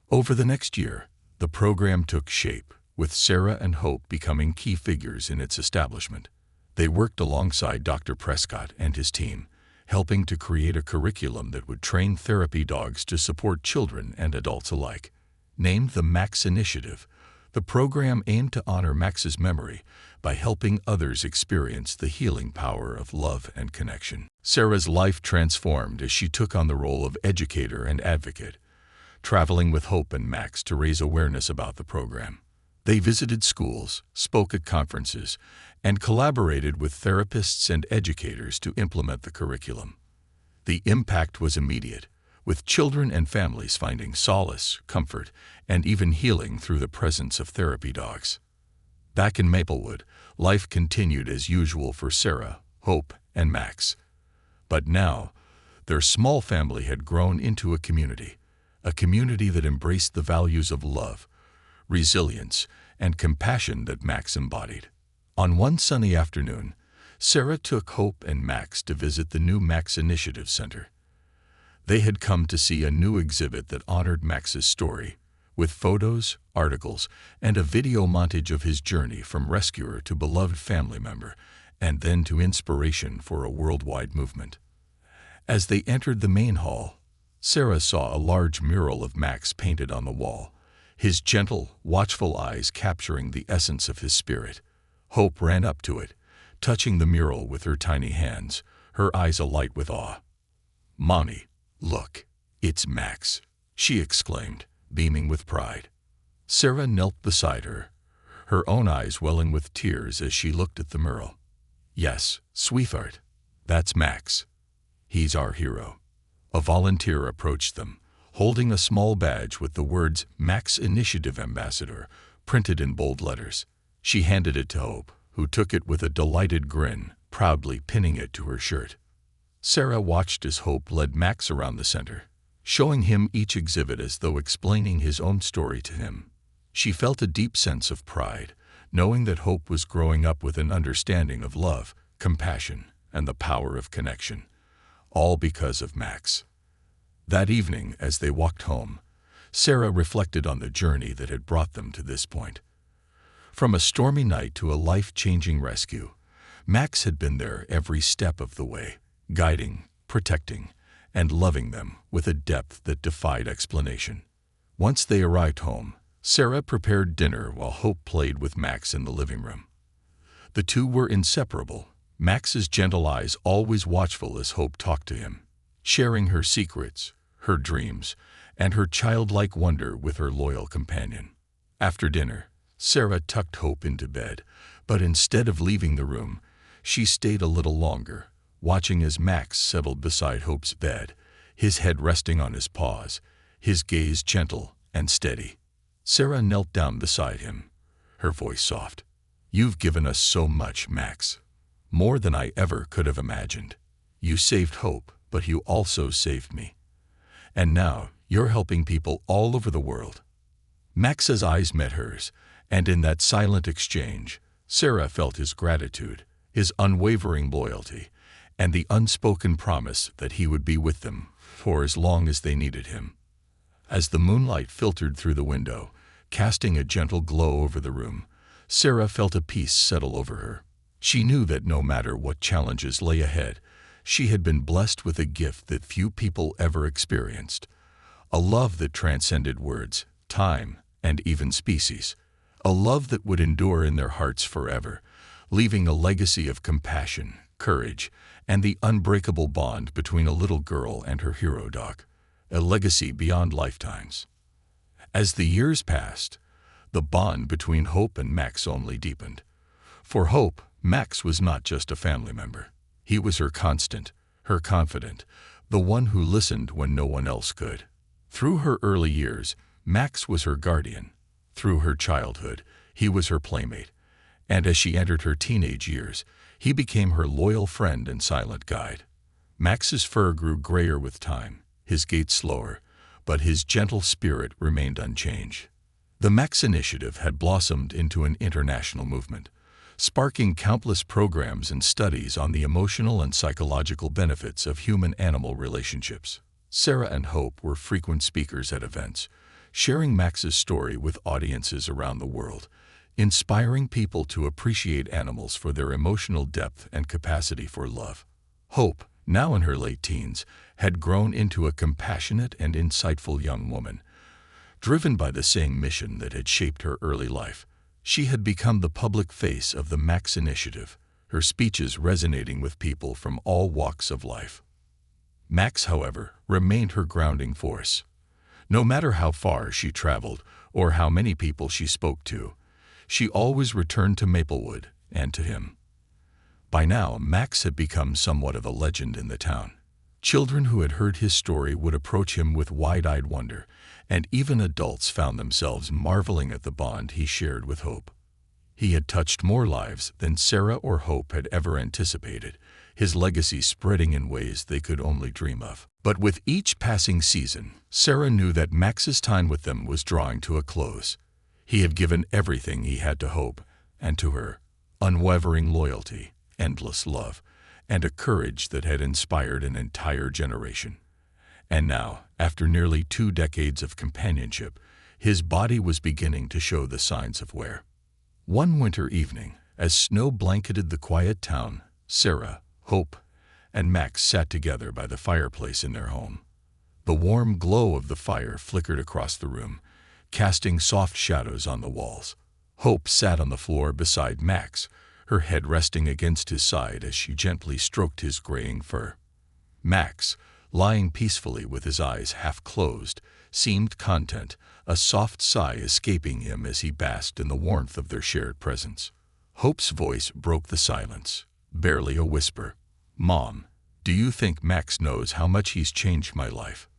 Over the next year, the program took shape, with Sarah and Hope becoming key figures in its establishment. They worked alongside Dr. Prescott and his team, helping to create a curriculum that would train therapy dogs to support children and adults alike. Named the Max Initiative, the program aimed to honor Max's memory by helping others experience the healing power of love and connection. Sarah's life transformed as she took on the role of educator and advocate, traveling with Hope and Max to raise awareness about the program. They visited schools, spoke at conferences, and collaborated with therapists and educators to implement the curriculum. The impact was immediate, with children and families finding solace, comfort, and even healing through the presence of therapy dogs. Back in Maplewood, life continued as usual for Sarah, Hope, and Max. But now, their small family had grown into a community that embraced the values of love, resilience, and compassion that Max embodied. On one sunny afternoon, Sarah took Hope and Max to visit the new Max Initiative Center. They had come to see a new exhibit that honored Max's story, with photos, articles, and a video montage of his journey from rescuer to beloved family member, and then to inspiration for a worldwide movement. As they entered the main hall, Sarah saw a large mural of Max painted on the wall, his gentle, watchful eyes capturing the essence of his spirit. Hope ran up to it, touching the mural with her tiny hands, her eyes alight with awe. "Mommy, look, it's Max," she exclaimed, beaming with pride. Sarah knelt beside her, her own eyes welling with tears as she looked at the mural. "Yes, sweetheart, that's Max. He's our hero." A volunteer approached them, holding a small badge with the words Max Initiative Ambassador printed in bold letters. She handed it to Hope, who took it with a delighted grin, proudly pinning it to her shirt. Sarah watched as Hope led Max around the center, showing him each exhibit as though explaining his own story to him. She felt a deep sense of pride, knowing that Hope was growing up with an understanding of love, compassion, and the power of connection, all because of Max. That evening, as they walked home, Sarah reflected on the journey that had brought them to this point. From a stormy night to a life-changing rescue, Max had been there every step of the way, guiding, protecting, and loving them with a depth that defied explanation. Once they arrived home, Sarah prepared dinner while Hope played with Max in the living room. The two were inseparable, Max's gentle eyes always watchful as Hope talked to him, sharing her secrets, her dreams, and her childlike wonder with her loyal companion. After dinner, Sarah tucked Hope into bed, but instead of leaving the room, she stayed a little longer, watching as Max settled beside Hope's bed, his head resting on his paws, his gaze gentle and steady. Sarah knelt down beside him, her voice soft. "You've given us so much, Max. More than I ever could have imagined. You saved Hope, but you also saved me. And now you're helping people all over the world." Max's eyes met hers, and in that silent exchange, Sarah felt his gratitude, his unwavering loyalty, and the unspoken promise that he would be with them for as long as they needed him. As the moonlight filtered through the window, casting a gentle glow over the room, Sarah felt a peace settle over her. She knew that no matter what challenges lay ahead, she had been blessed with a gift that few people ever experienced, a love that transcended words, time, and even species, a love that would endure in their hearts forever, leaving a legacy of compassion, courage, and the unbreakable bond between a little girl and her hero dog, a legacy beyond lifetimes. As the years passed, the bond between Hope and Max only deepened. For Hope, Max was not just a family member. He was her constant, her confidant, the one who listened when no one else could. Through her early years, Max was her guardian. Through her childhood, he was her playmate. And as she entered her teenage years, he became her loyal friend and silent guide. Max's fur grew grayer with time, his gait slower, but his gentle spirit remained unchanged. The Max Initiative had blossomed into an international movement, sparking countless programs and studies on the emotional and psychological benefits of human-animal relationships. Sarah and Hope were frequent speakers at events, sharing Max's story with audiences around the world, inspiring people to appreciate animals for their emotional depth and capacity for love. Hope, now in her late teens, had grown into a compassionate and insightful young woman. Driven by the same mission that had shaped her early life, she had become the public face of the Max Initiative, her speeches resonating with people from all walks of life. Max, however, remained her grounding force. No matter how far she traveled or how many people she spoke to, she always returned to Maplewood and to him. By now, Max had become somewhat of a legend in the town. Children who had heard his story would approach him with wide-eyed wonder, and even adults found themselves marveling at the bond he shared with Hope. He had touched more lives than Sarah or Hope had ever anticipated, his legacy spreading in ways they could only dream of. But with each passing season, Sarah knew that Max's time with them was drawing to a close. He had given everything he had to Hope, and to her, unwavering loyalty, endless love, and a courage that had inspired an entire generation. And now, after nearly 2 decades of companionship, his body was beginning to show the signs of wear. One winter evening, as snow blanketed the quiet town, Sarah, Hope, and Max sat together by the fireplace in their home. The warm glow of the fire flickered across the room, casting soft shadows on the walls. Hope sat on the floor beside Max, her head resting against his side as she gently stroked his graying fur. Max, lying peacefully with his eyes half closed, seemed content, a soft sigh escaping him as he basked in the warmth of their shared presence. Hope's voice broke the silence, barely a whisper. "Mom, do you think Max knows how much he's changed my life?"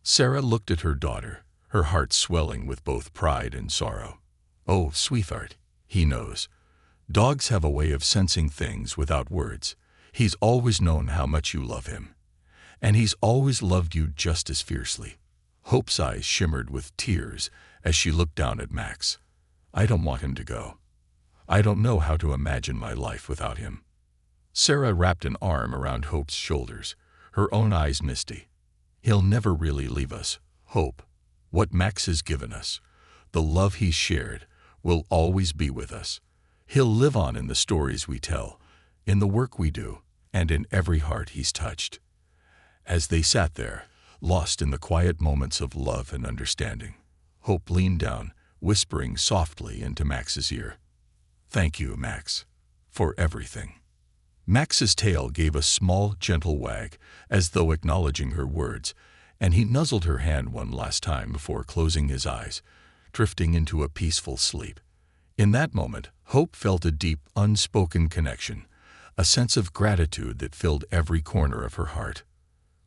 Sarah looked at her daughter, her heart swelling with both pride and sorrow. "Oh, sweetheart, he knows. Dogs have a way of sensing things without words. He's always known how much you love him. And he's always loved you just as fiercely." Hope's eyes shimmered with tears as she looked down at Max. "I don't want him to go. I don't know how to imagine my life without him." Sarah wrapped an arm around Hope's shoulders, her own eyes misty. "He'll never really leave us, Hope. What Max has given us, the love he's shared, will always be with us. He'll live on in the stories we tell, in the work we do, and in every heart he's touched." As they sat there, lost in the quiet moments of love and understanding, Hope leaned down, whispering softly into Max's ear. "Thank you, Max, for everything." Max's tail gave a small, gentle wag, as though acknowledging her words, and he nuzzled her hand one last time before closing his eyes, drifting into a peaceful sleep. In that moment, Hope felt a deep, unspoken connection, a sense of gratitude that filled every corner of her heart.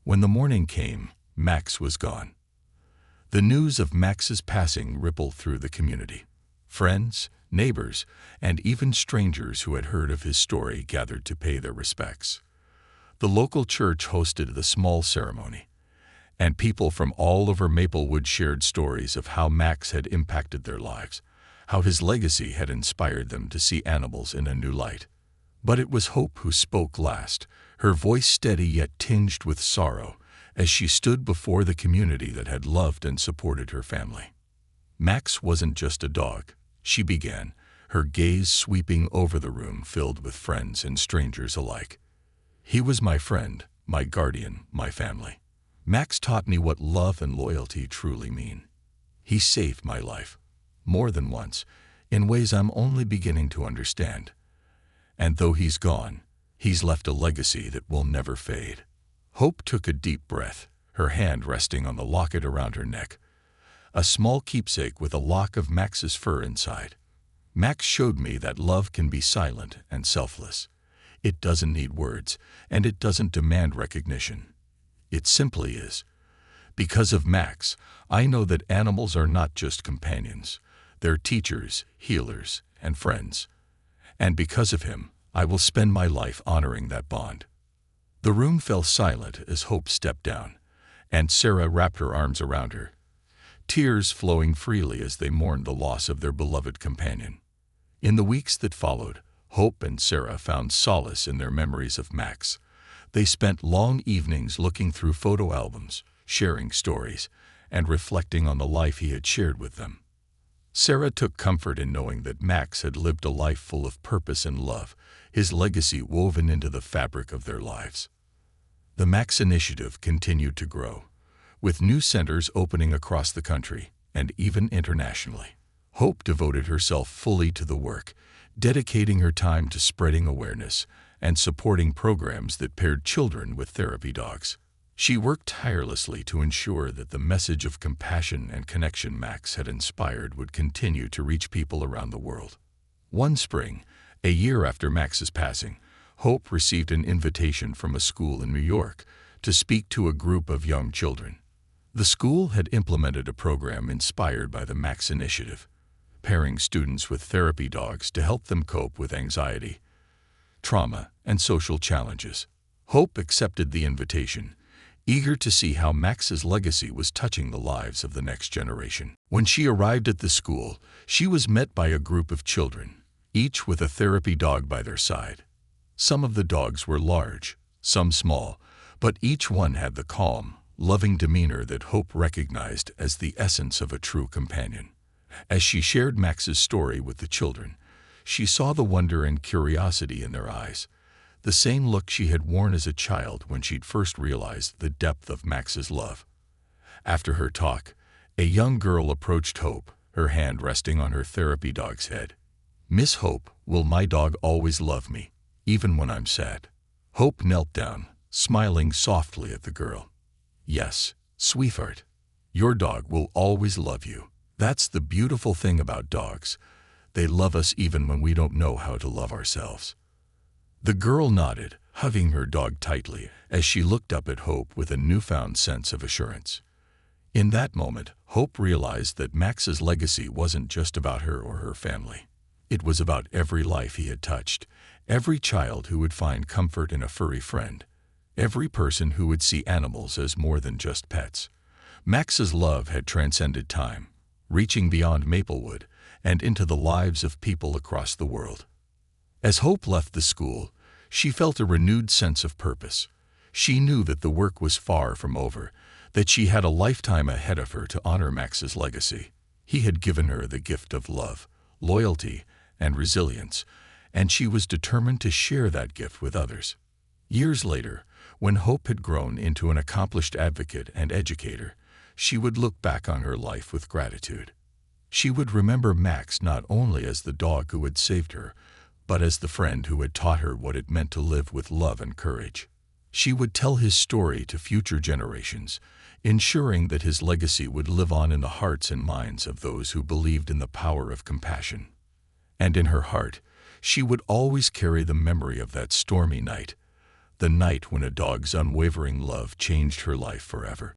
When the morning came, Max was gone. The news of Max's passing rippled through the community. Friends, neighbors, and even strangers who had heard of his story gathered to pay their respects. The local church hosted the small ceremony, and people from all over Maplewood shared stories of how Max had impacted their lives, how his legacy had inspired them to see animals in a new light. But it was Hope who spoke last, her voice steady yet tinged with sorrow, as she stood before the community that had loved and supported her family. Max wasn't just a dog, she began, her gaze sweeping over the room filled with friends and strangers alike. He was my friend, my guardian, my family. Max taught me what love and loyalty truly mean. He saved my life, more than once, in ways I'm only beginning to understand. And though he's gone, he's left a legacy that will never fade. Hope took a deep breath, her hand resting on the locket around her neck, a small keepsake with a lock of Max's fur inside. Max showed me that love can be silent and selfless. It doesn't need words, and it doesn't demand recognition. It simply is. Because of Max, I know that animals are not just companions. They're teachers, healers, and friends. And because of him, I will spend my life honoring that bond. The room fell silent as Hope stepped down, and Sarah wrapped her arms around her, tears flowing freely as they mourned the loss of their beloved companion. In the weeks that followed, Hope and Sarah found solace in their memories of Max. They spent long evenings looking through photo albums, sharing stories, and reflecting on the life he had shared with them. Sarah took comfort in knowing that Max had lived a life full of purpose and love, his legacy woven into the fabric of their lives. The Max Initiative continued to grow, with new centers opening across the country and even internationally. Hope devoted herself fully to the work, dedicating her time to spreading awareness and supporting programs that paired children with therapy dogs. She worked tirelessly to ensure that the message of compassion and connection Max had inspired would continue to reach people around the world. One spring, a year after Max's passing, Hope received an invitation from a school in New York to speak to a group of young children. The school had implemented a program inspired by the Max Initiative, pairing students with therapy dogs to help them cope with anxiety, trauma, and social challenges. Hope accepted the invitation, eager to see how Max's legacy was touching the lives of the next generation. When she arrived at the school, she was met by a group of children, each with a therapy dog by their side. Some of the dogs were large, some small, but each one had the calm, loving demeanor that Hope recognized as the essence of a true companion. As she shared Max's story with the children, she saw the wonder and curiosity in their eyes, the same look she had worn as a child when she'd first realized the depth of Max's love. After her talk, a young girl approached Hope, her hand resting on her therapy dog's head. "Miss Hope, will my dog always love me, even when I'm sad?" Hope knelt down, smiling softly at the girl. "Yes, sweetheart. Your dog will always love you. That's the beautiful thing about dogs. They love us even when we don't know how to love ourselves." The girl nodded, hugging her dog tightly as she looked up at Hope with a newfound sense of assurance. In that moment, Hope realized that Max's legacy wasn't just about her or her family. It was about every life he had touched, every child who would find comfort in a furry friend, every person who would see animals as more than just pets. Max's love had transcended time, reaching beyond Maplewood and into the lives of people across the world. As Hope left the school, she felt a renewed sense of purpose. She knew that the work was far from over, that she had a lifetime ahead of her to honor Max's legacy. He had given her the gift of love, loyalty, and resilience, and she was determined to share that gift with others. Years later, when Hope had grown into an accomplished advocate and educator, she would look back on her life with gratitude. She would remember Max not only as the dog who had saved her, but as the friend who had taught her what it meant to live with love and courage. She would tell his story to future generations, ensuring that his legacy would live on in the hearts and minds of those who believed in the power of compassion. And in her heart, she would always carry the memory of that stormy night, the night when a dog's unwavering love changed her life forever.